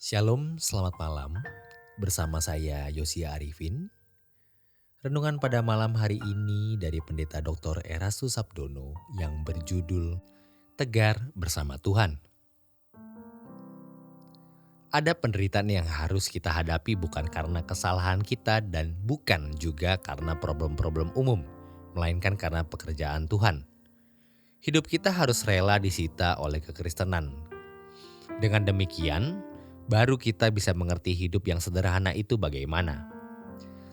Shalom, selamat malam. Bersama saya Yosia Arifin. Renungan pada malam hari ini dari Pendeta Dr. Erastus Sabdono yang berjudul Tegar Bersama Tuhan. Ada penderitaan yang harus kita hadapi bukan karena kesalahan kita dan bukan juga karena problem-problem umum, melainkan karena pekerjaan Tuhan. Hidup kita harus rela disita oleh kekristenan. Dengan demikian, baru kita bisa mengerti hidup yang sederhana itu bagaimana.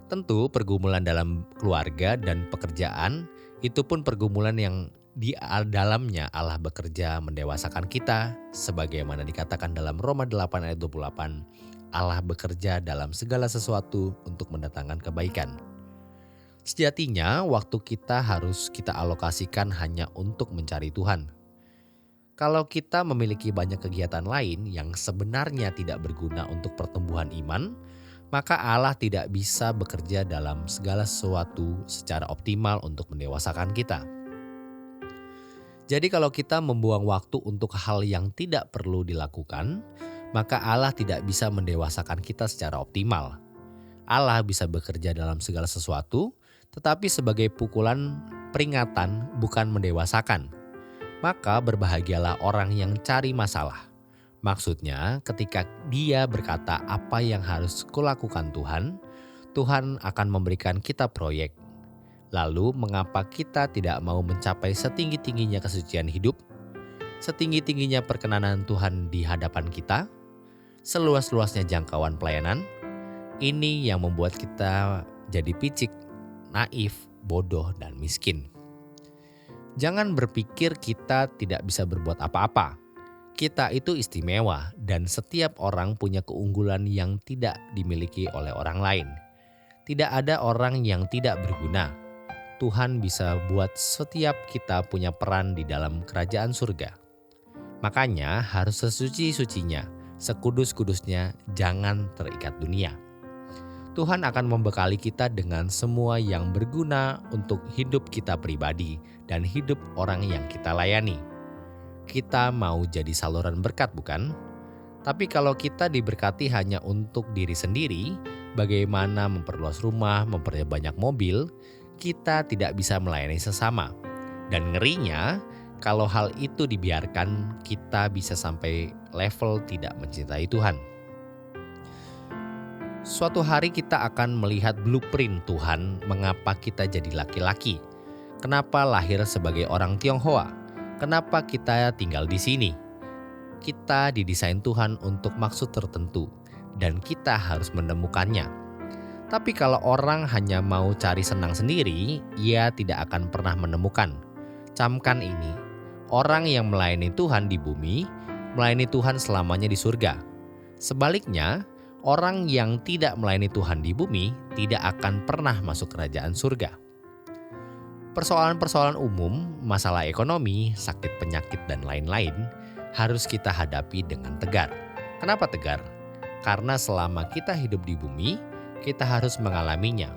Tentu pergumulan dalam keluarga dan pekerjaan itu pun pergumulan yang di dalamnya Allah bekerja mendewasakan kita, sebagaimana dikatakan dalam Roma 8 ayat 28, Allah bekerja dalam segala sesuatu untuk mendatangkan kebaikan. Sejatinya waktu kita harus kita alokasikan hanya untuk mencari Tuhan. Kalau kita memiliki banyak kegiatan lain yang sebenarnya tidak berguna untuk pertumbuhan iman, maka Allah tidak bisa bekerja dalam segala sesuatu secara optimal untuk mendewasakan kita. Jadi kalau kita membuang waktu untuk hal yang tidak perlu dilakukan, maka Allah tidak bisa mendewasakan kita secara optimal. Allah bisa bekerja dalam segala sesuatu, tetapi sebagai pukulan peringatan bukan mendewasakan. Maka berbahagialah orang yang cari masalah. Maksudnya ketika dia berkata apa yang harus kulakukan Tuhan, Tuhan akan memberikan kita proyek. Lalu mengapa kita tidak mau mencapai setinggi-tingginya kesucian hidup, setinggi-tingginya perkenanan Tuhan di hadapan kita, seluas-luasnya jangkauan pelayanan? Ini yang membuat kita jadi picik, naif, bodoh, dan miskin. Jangan berpikir kita tidak bisa berbuat apa-apa. Kita itu istimewa dan setiap orang punya keunggulan yang tidak dimiliki oleh orang lain. Tidak ada orang yang tidak berguna. Tuhan bisa buat setiap kita punya peran di dalam kerajaan surga. Makanya harus sesuci-sucinya, sekudus-kudusnya, jangan terikat dunia. Tuhan akan membekali kita dengan semua yang berguna untuk hidup kita pribadi dan hidup orang yang kita layani. Kita mau jadi saluran berkat, bukan? Tapi kalau kita diberkati hanya untuk diri sendiri, bagaimana memperluas rumah, memperbanyak mobil, kita tidak bisa melayani sesama. Dan ngerinya, kalau hal itu dibiarkan, kita bisa sampai level tidak mencintai Tuhan. Suatu hari kita akan melihat blueprint Tuhan mengapa kita jadi laki-laki. Kenapa lahir sebagai orang Tionghoa? Kenapa kita tinggal di sini? Kita didesain Tuhan untuk maksud tertentu dan kita harus menemukannya. Tapi kalau orang hanya mau cari senang sendiri, ia tidak akan pernah menemukan. Camkan ini, orang yang melayani Tuhan di bumi, melayani Tuhan selamanya di surga. Sebaliknya, orang yang tidak melayani Tuhan di bumi tidak akan pernah masuk kerajaan surga. Persoalan-persoalan umum, masalah ekonomi, sakit penyakit, dan lain-lain harus kita hadapi dengan tegar. Kenapa tegar? Karena selama kita hidup di bumi, kita harus mengalaminya.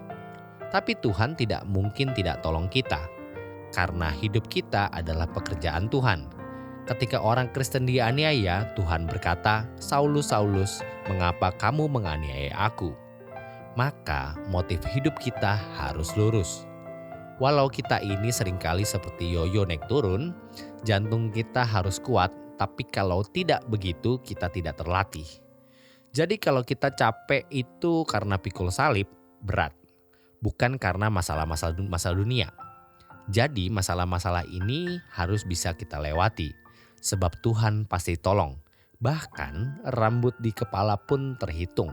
Tapi Tuhan tidak mungkin tidak tolong kita, karena hidup kita adalah pekerjaan Tuhan. Ketika orang Kristen dianiaya, Tuhan berkata, "Saulus, Saulus, mengapa kamu menganiaya aku?" Maka motif hidup kita harus lurus. Walau kita ini seringkali seperti yoyo naik turun, jantung kita harus kuat, tapi kalau tidak begitu kita tidak terlatih. Jadi kalau kita capek itu karena pikul salib, berat. Bukan karena masalah dunia. Jadi masalah-masalah ini harus bisa kita lewati. Sebab Tuhan pasti tolong. Bahkan rambut di kepala pun terhitung.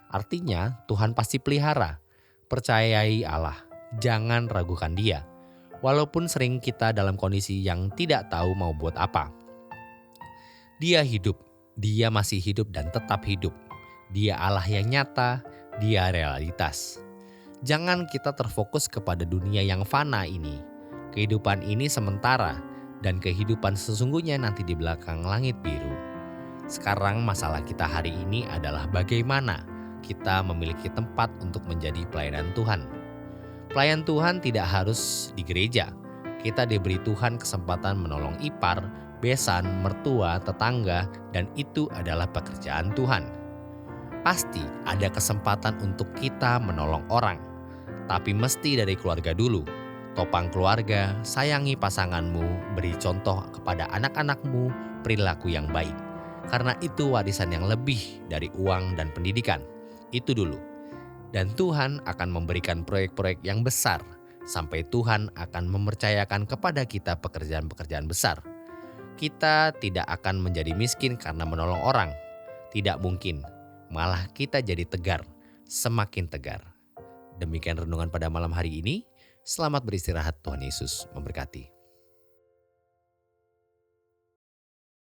Artinya Tuhan pasti pelihara. Percayai Allah. Jangan ragukan Dia. Walaupun sering kita dalam kondisi yang tidak tahu mau buat apa. Dia hidup. Dia masih hidup dan tetap hidup. Dia Allah yang nyata, Dia realitas. Jangan kita terfokus kepada dunia yang fana ini. Kehidupan ini sementara dan kehidupan sesungguhnya nanti di belakang langit biru. Sekarang masalah kita hari ini adalah bagaimana kita memiliki tempat untuk menjadi pelayanan Tuhan. Pelayan Tuhan tidak harus di gereja. Kita diberi Tuhan kesempatan menolong ipar, besan, mertua, tetangga, dan itu adalah pekerjaan Tuhan. Pasti ada kesempatan untuk kita menolong orang, tapi mesti dari keluarga dulu. Topang keluarga, sayangi pasanganmu, beri contoh kepada anak-anakmu perilaku yang baik. Karena itu warisan yang lebih dari uang dan pendidikan. Itu dulu. Dan Tuhan akan memberikan proyek-proyek yang besar sampai Tuhan akan mempercayakan kepada kita pekerjaan-pekerjaan besar. Kita tidak akan menjadi miskin karena menolong orang. Tidak mungkin. Malah kita jadi tegar, semakin tegar. Demikian renungan pada malam hari ini. Selamat beristirahat, Tuhan Yesus memberkati.